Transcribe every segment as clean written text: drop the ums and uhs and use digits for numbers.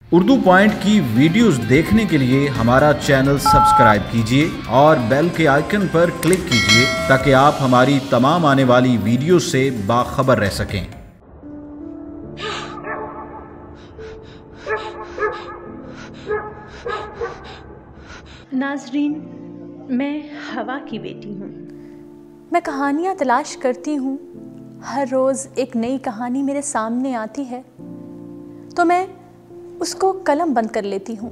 Urdu point की videos देखने के लिए हमारा चैनल सब्सक्राइब कीजिए और बेल के आइकन पर क्लिक कीजिए ताकि आप हमारी तमाम आने वाली वीडियो से बाखबर रह सकें। नाजरीन, मैं हवा की बेटी हूँ। मैं कहानियाँ तलाश करती हूँ। हर रोज़ एक नई कहानी मेरे सामने आती है तो मैं उसको कलम बंद कर लेती हूँ।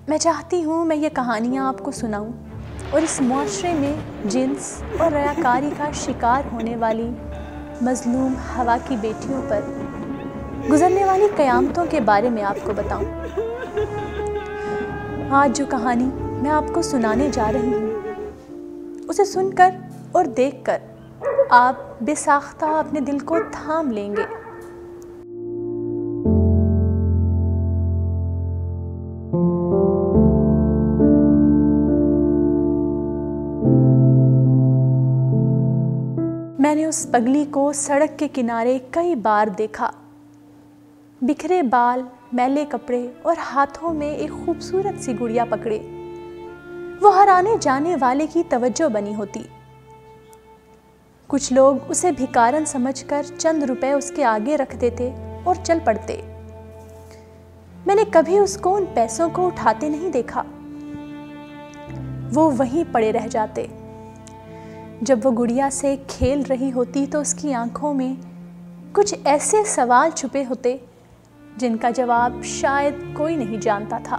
मैं चाहती हूँ मैं ये कहानियाँ आपको सुनाऊँ और इस मुआशरे में जिन्स और रयाकारी का शिकार होने वाली मजलूम हवा की बेटियों पर गुजरने वाली क़यामतों के बारे में आपको बताऊँ। आज जो कहानी मैं आपको सुनाने जा रही हूँ उसे सुनकर और देखकर आप बेसाख्ता अपने दिल को थाम लेंगे। मैंने उस पगली को सड़क के किनारे कई बार देखा। बिखरे बाल, मैले कपड़े और हाथों में एक खूबसूरत सी गुड़िया पकड़े वो हर आने जाने वाले की तवज्जो बनी होती। कुछ लोग उसे भिखारन समझकर चंद रुपए उसके आगे रख देते और चल पड़ते। मैंने कभी उसको उन पैसों को उठाते नहीं देखा। वो वहीं पड़े रह जाते। जब वो गुड़िया से खेल रही होती तो उसकी आंखों में कुछ ऐसे सवाल छुपे होते जिनका जवाब शायद कोई नहीं जानता था।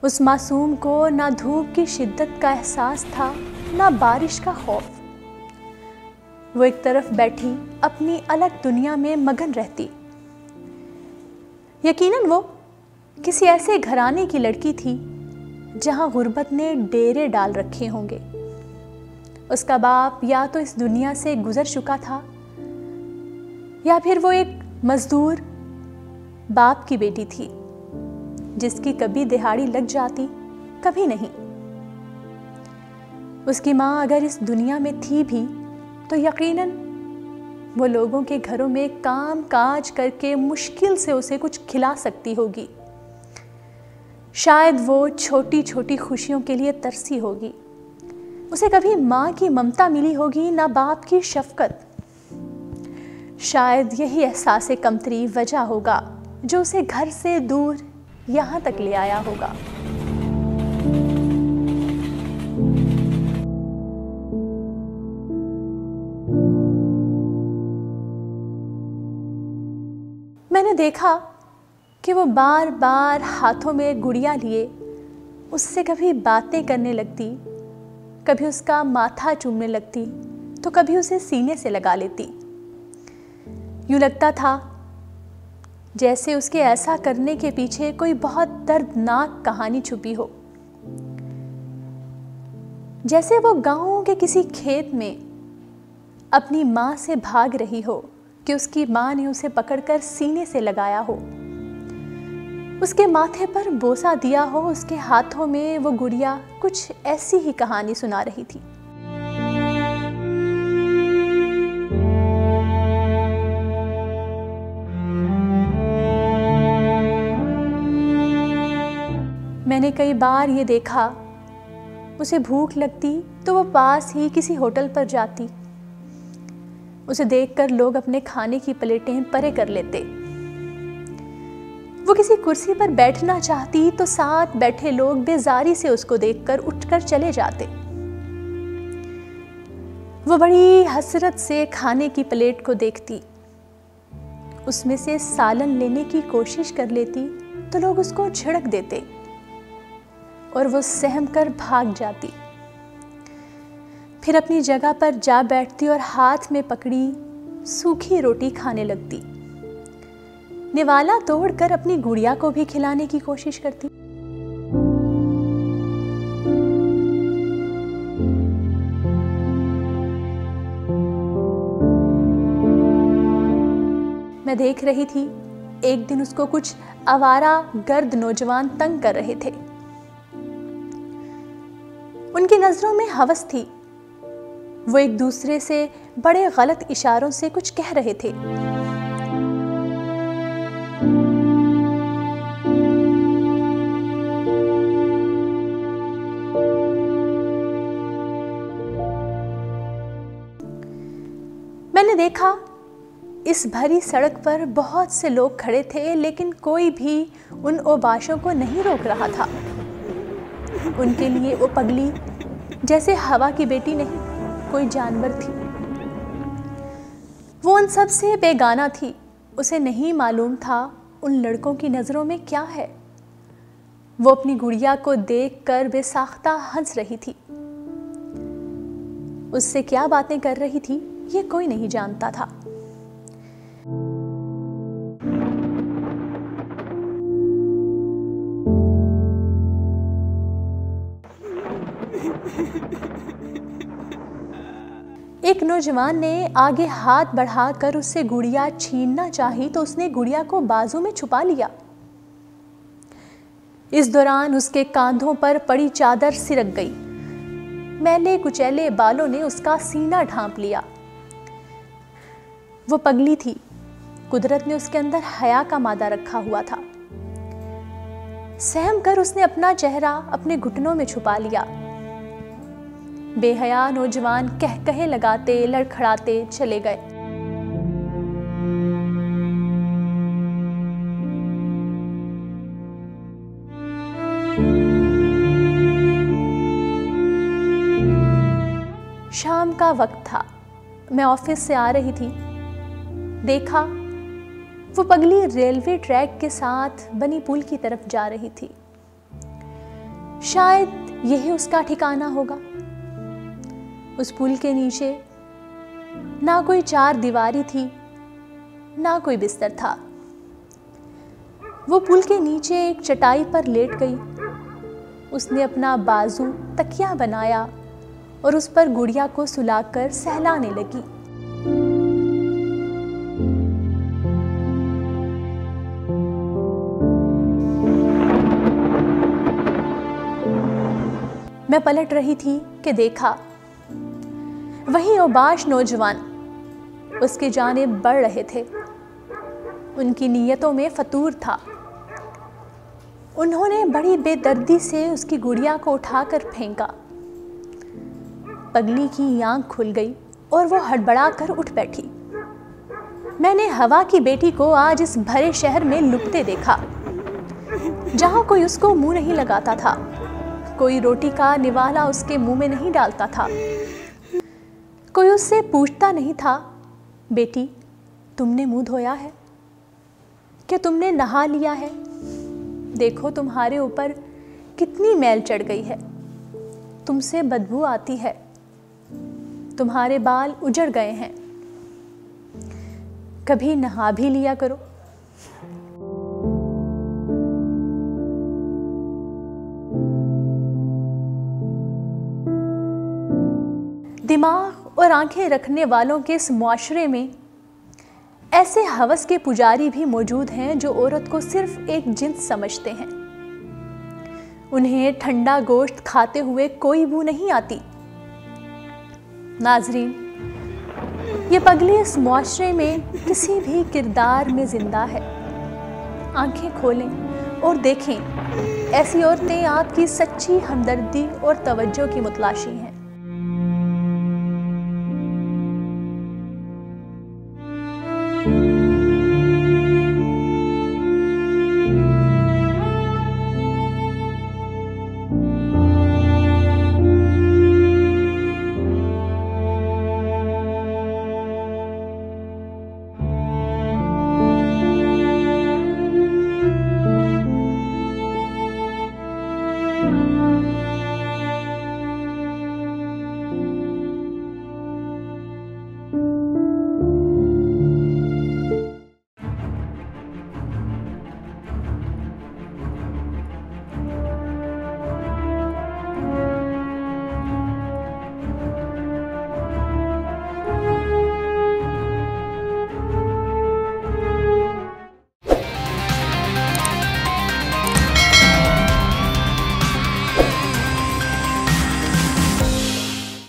उस मासूम को ना धूप की शिद्दत का एहसास था, ना बारिश का खौफ। वो एक तरफ बैठी अपनी अलग दुनिया में मगन रहती। यकीनन वो किसी ऐसे घराने की लड़की थी जहां गुर्बत ने डेरे डाल रखे होंगे। उसका बाप या तो इस दुनिया से गुजर चुका था या फिर वो एक मजदूर बाप की बेटी थी जिसकी कभी दिहाड़ी लग जाती, कभी नहीं। उसकी माँ अगर इस दुनिया में थी भी तो यकीनन वो लोगों के घरों में काम काज करके मुश्किल से उसे कुछ खिला सकती होगी। शायद वो छोटी छोटी खुशियों के लिए तरसी होगी। उसे कभी माँ की ममता मिली होगी, ना बाप की शफकत। शायद यही एहसास कमतरी वजह होगा जो उसे घर से दूर यहाँ तक ले आया होगा। मैंने देखा कि वो बार बार हाथों में गुड़िया लिए उससे कभी बातें करने लगती, कभी उसका माथा चूमने लगती तो कभी उसे सीने से लगा लेती। यूँ लगता था जैसे उसके ऐसा करने के पीछे कोई बहुत दर्दनाक कहानी छुपी हो। जैसे वो गाँव के किसी खेत में अपनी माँ से भाग रही हो कि उसकी माँ ने उसे पकड़कर सीने से लगाया हो, उसके माथे पर बोसा दिया हो, उसके हाथों में वो गुड़िया कुछ ऐसी ही कहानी सुना रही थी। मैंने कई बार ये देखा, उसे भूख लगती तो वो पास ही किसी होटल पर जाती। उसे देखकर लोग अपने खाने की प्लेटें परे कर लेते। वो किसी कुर्सी पर बैठना चाहती तो साथ बैठे लोग बेजारी से उसको देखकर उठकर चले जाते। वो बड़ी हसरत से खाने की प्लेट को देखती, उसमें से सालन लेने की कोशिश कर लेती तो लोग उसको झिड़क देते और वो सहम कर भाग जाती। फिर अपनी जगह पर जा बैठती और हाथ में पकड़ी सूखी रोटी खाने लगती। निवाला तोड़कर अपनी गुड़िया को भी खिलाने की कोशिश करती। मैं देख रही थी, एक दिन उसको कुछ आवारा गर्द नौजवान तंग कर रहे थे। उनकी नजरों में हवस थी। वो एक दूसरे से बड़े गलत इशारों से कुछ कह रहे थे। मैंने देखा इस भरी सड़क पर बहुत से लोग खड़े थे, लेकिन कोई भी उन ओबाशों को नहीं रोक रहा था। उनके लिए वो पगली जैसे हवा की बेटी नहीं, कोई जानवर थी। वो उन सब से बेगाना थी। उसे नहीं मालूम था उन लड़कों की नज़रों में क्या है। वो अपनी गुड़िया को देखकर बेसाख्ता हंस रही थी। उससे क्या बातें कर रही थी ये कोई नहीं जानता था। एक नौजवान ने आगे हाथ बढ़ाकर उससे गुड़िया छीनना चाही तो उसने गुड़िया को बाजू में छुपा लिया। इस दौरान उसके कांधों पर पड़ी चादर सिरक गई। मैले कुचैले बालों ने उसका सीना ढांप लिया। वो पगली थी। कुदरत ने उसके अंदर हया का मादा रखा हुआ था। सहम कर उसने अपना चेहरा अपने घुटनों में छुपा लिया। बेहया नौजवान कह लगाते लड़खड़ाते चले गए। शाम का वक्त था। मैं ऑफिस से आ रही थी। देखा वो पगली रेलवे ट्रैक के साथ बनी पुल की तरफ जा रही थी। शायद यही उसका ठिकाना होगा। उस पुल के नीचे ना कोई चार दीवारी थी, ना कोई बिस्तर था। वो पुल के नीचे एक चटाई पर लेट गई। उसने अपना बाजू तकिया बनाया और उस पर गुड़िया को सुलाकर सहलाने लगी। मैं पलट रही थी कि देखा वही ओबाश नौजवान उसकी जानिब बढ़ रहे थे। उनकी नीयतों में फतूर था। उन्होंने बड़ी बेदर्दी से उसकी गुड़िया को उठाकर फेंका। पगली की आंख खुल गई और वो हड़बड़ा कर उठ बैठी। मैंने हवा की बेटी को आज इस भरे शहर में लुटते देखा, जहां कोई उसको मुंह नहीं लगाता था, कोई रोटी का निवाला उसके मुंह में नहीं डालता था, कोई उससे पूछता नहीं था, बेटी तुमने मुंह धोया है? क्या तुमने नहा लिया है? देखो तुम्हारे ऊपर कितनी मैल चढ़ गई है, तुमसे बदबू आती है, तुम्हारे बाल उजड़ गए हैं, कभी नहा भी लिया करो। दिमाग और आंखें रखने वालों के इस मुआशरे में ऐसे हवस के पुजारी भी मौजूद हैं जो औरत को सिर्फ एक जिन्स समझते हैं। उन्हें ठंडा गोश्त खाते हुए कोई बू नहीं आती। नाजरीन, ये पगली इस मुआशरे में किसी भी किरदार में जिंदा है। आंखें खोलें और देखें, ऐसी औरतें आपकी सच्ची हमदर्दी और तवज्जो की मुतलाशी हैं।